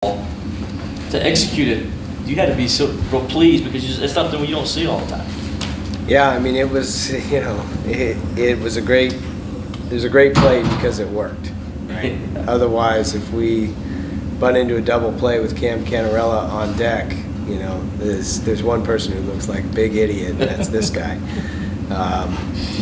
to execute it, you had to be so real pleased because it's something you don't see all the time. Yeah, I mean, it was, it was a great play because it worked. Right? Otherwise, if we butt into a double play with Cam Canarella on deck, there's one person who looks like a big idiot, and that's this guy.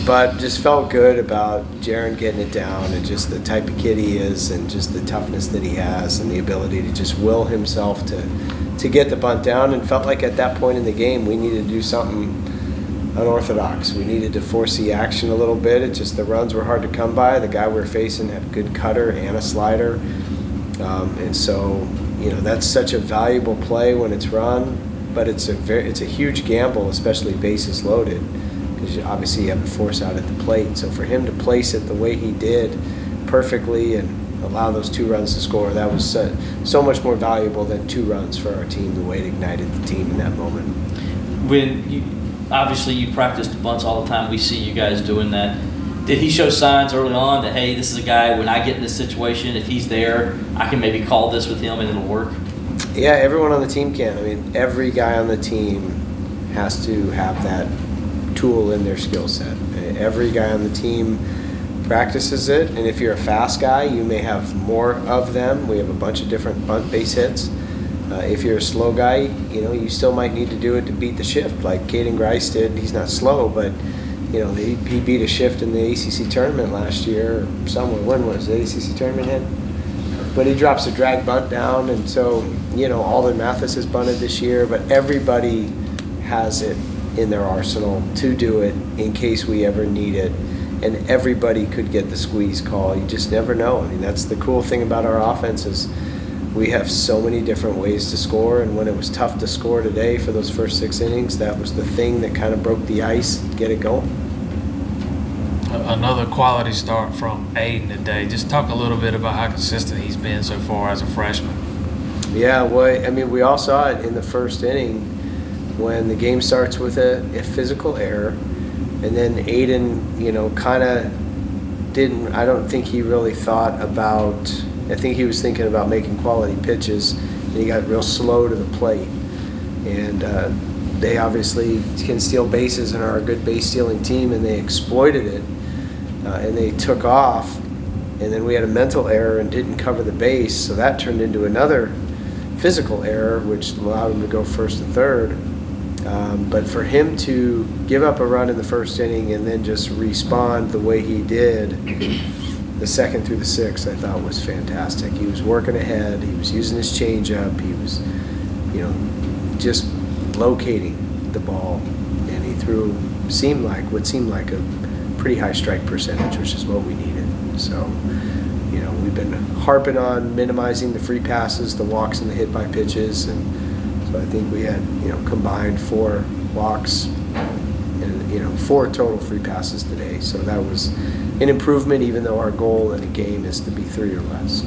But just felt good about Jaron getting it down and just the type of kid he is and just the toughness that he has and the ability to just will himself to get the bunt down, and felt like at that point in the game we needed to do something unorthodox. We needed to force the action a little bit. It's just the runs were hard to come by. The guy we were facing had a good cutter and a slider. And so, that's such a valuable play when it's run, but it's a huge gamble, especially bases loaded, because obviously you have the force out at the plate. So for him to place it the way he did perfectly and allow those 2 runs to score, that was so much more valuable than 2 runs for our team, the way it ignited the team in that moment. Obviously you practice the bunts all the time. We see you guys doing that. Did he show signs early on that, hey, this is a guy, when I get in this situation, if he's there, I can maybe call this with him and it'll work? Yeah, everyone on the team can. I mean, every guy on the team has to have that tool in their skill set. Every guy on the team practices it, and if you're a fast guy, you may have more of them. We have a bunch of different bunt base hits. If you're a slow guy, you still might need to do it to beat the shift, like Caden Grice did. He's not slow, but he beat a shift in the ACC tournament last year, or somewhere. When was the ACC tournament hit? But he drops a drag bunt down, and so Alden Mathis has bunted this year, but everybody has it in their arsenal to do it in case we ever need it, and everybody could get the squeeze call. You just never know. I mean, that's the cool thing about our offense is we have so many different ways to score, and when it was tough to score today for those first 6 innings, that was the thing that kind of broke the ice and get it going. Another quality start from Aiden today. Just talk a little bit about how consistent he's been so far as a freshman. Yeah, well, I mean, we all saw it in the first inning when the game starts with a physical error, and then Aiden, kind of didn't, I don't think he really thought about, I think he was thinking about making quality pitches, and he got real slow to the plate. And they obviously can steal bases and are a good base stealing team, and they exploited it, and they took off. And then we had a mental error and didn't cover the base, so that turned into another physical error, which allowed him to go first and third. But for him to give up a run in the first inning and then just respond the way he did the second through the sixth, I thought was fantastic. He was working ahead. He was using his changeup. He was, just locating the ball, and he threw what seemed like a pretty high strike percentage, which is what we needed. So, we've been harping on minimizing the free passes, the walks, and the hit by pitches, and so I think we had combined 4 walks and 4 total free passes today. So that was an improvement, even though our goal in a game is to be 3 or less.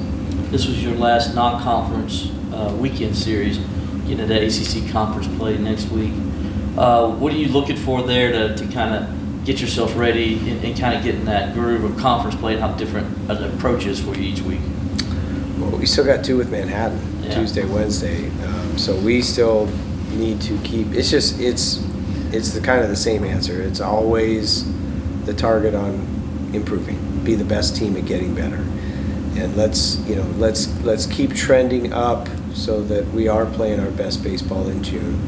This was your last non-conference weekend series. Getting into ACC conference play next week. What are you looking for there to kind of get yourself ready and kind of get in that groove of conference play, and how different the approach is for you each week? Well, we still got 2 with Manhattan, Tuesday, Wednesday. So we still need to keep. It's the kind of the same answer. It's always the target on improving, be the best team at getting better, and let's keep trending up so that we are playing our best baseball in June.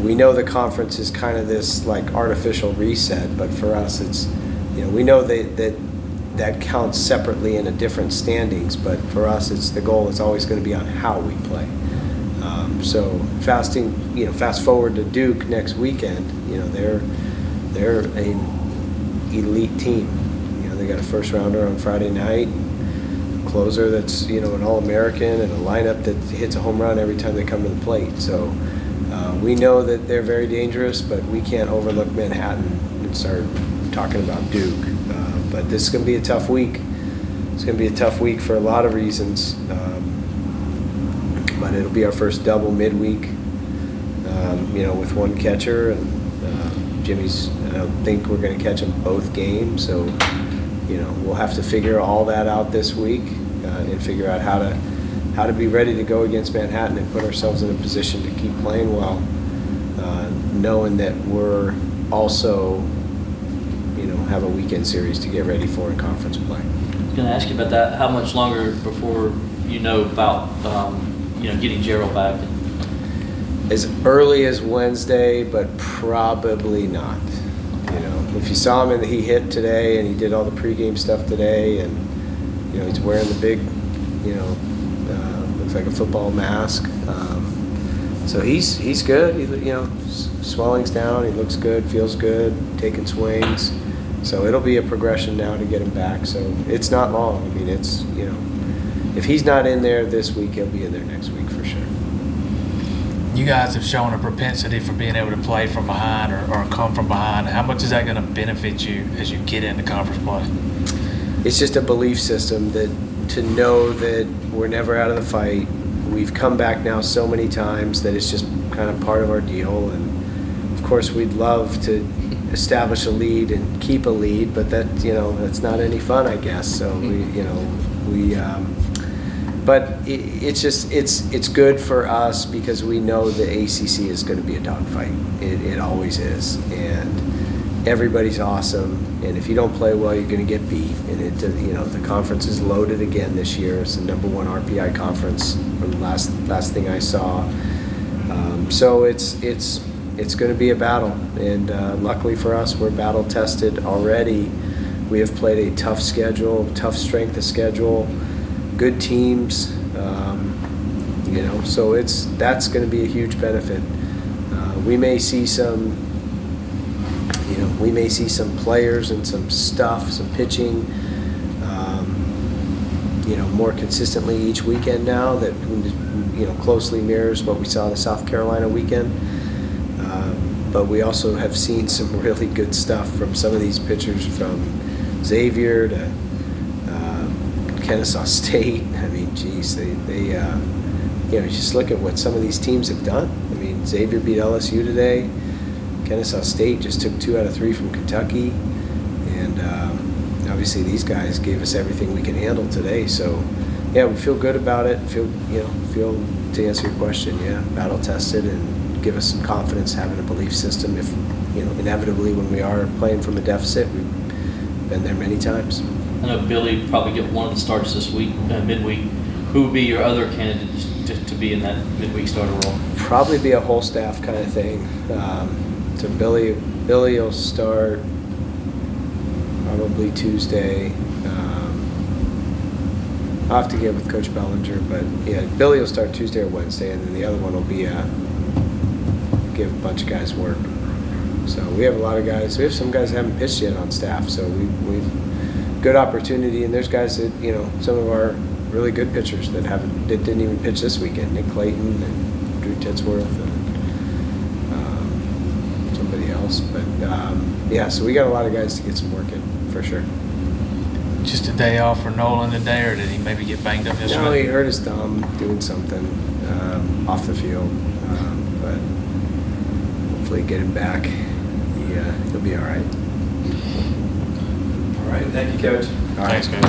We know the conference is kind of this like artificial reset, but for us, it's we know that counts separately in a different standings, but for us, it's the goal is always going to be on how we play. So fast forward to Duke next weekend. They're an elite team. They got a first rounder on Friday night, closer that's an All-American, and a lineup that hits a home run every time they come to the plate. So we know that they're very dangerous, but we can't overlook Manhattan and start talking about Duke. But this is going to be a tough week. It's going to be a tough week for a lot of reasons. But it'll be our first double midweek, with one catcher, and Jimmy's. I don't think we're going to catch them both games, so we'll have to figure all that out this week and figure out how to how to be ready to go against Manhattan and put ourselves in a position to keep playing well, knowing that we're also, have a weekend series to get ready for in conference play. I was going to ask you about that. How much longer before you know about, getting Gerald back? As early as Wednesday, but probably not. If you saw him and he hit today and he did all the pregame stuff today, and he's wearing the big, looks like a football mask. So he's good. Swelling's down. He looks good, feels good, taking swings. So it'll be a progression now to get him back. So it's not long. I mean, it's if he's not in there this week, he'll be in there next week for sure. You guys have shown a propensity for being able to play from behind or come from behind. How much is that going to benefit you as you get into conference play? It's just a belief system that to know that we're never out of the fight. We've come back now so many times that it's just kind of part of our deal. And of course, we'd love to establish a lead and keep a lead, but that's not any fun, I guess. So but it's good for us because we know the ACC is going to be a dogfight. It always is, and everybody's awesome. And if you don't play well, you're going to get beat. And the conference is loaded again this year. It's the #1 RPI conference from the last thing I saw. So it's going to be a battle, and luckily for us, we're battle tested already. We have played a tough schedule, tough strength of schedule. Good teams, so that's going to be a huge benefit. We may see some players and some stuff, some pitching, more consistently each weekend now that closely mirrors what we saw the South Carolina weekend. But we also have seen some really good stuff from some of these pitchers, from Xavier to Kennesaw State. I mean, geez, they just look at what some of these teams have done. I mean, Xavier beat LSU today. Kennesaw State just took 2 out of 3 from Kentucky, and obviously these guys gave us everything we can handle today. So, yeah, we feel good about it. Feel to answer your question, yeah, battle tested and give us some confidence having a belief system. If inevitably when we are playing from a deficit, we've been there many times. I know Billy probably get one of the starts this week, midweek. Who would be your other candidates to be in that midweek starter role? Probably be a whole staff kind of thing. So Billy will start probably Tuesday. I'll have to get with Coach Bellinger, but yeah, Billy will start Tuesday or Wednesday, and then the other one will be give a bunch of guys work. So we have a lot of guys. We have some guys that haven't pitched yet on staff, so we've good opportunity. And there's guys that some of our really good pitchers that didn't even pitch this weekend. Nick Clayton and Drew Titsworth and somebody else. But so we got a lot of guys to get some work in for sure. Just a day off for Nolan today, or did he maybe get banged up yesterday? No, he hurt his thumb doing something off the field, but hopefully get him back. He'll be all right. All right, thank you, Coach. All right. Thanks, Coach.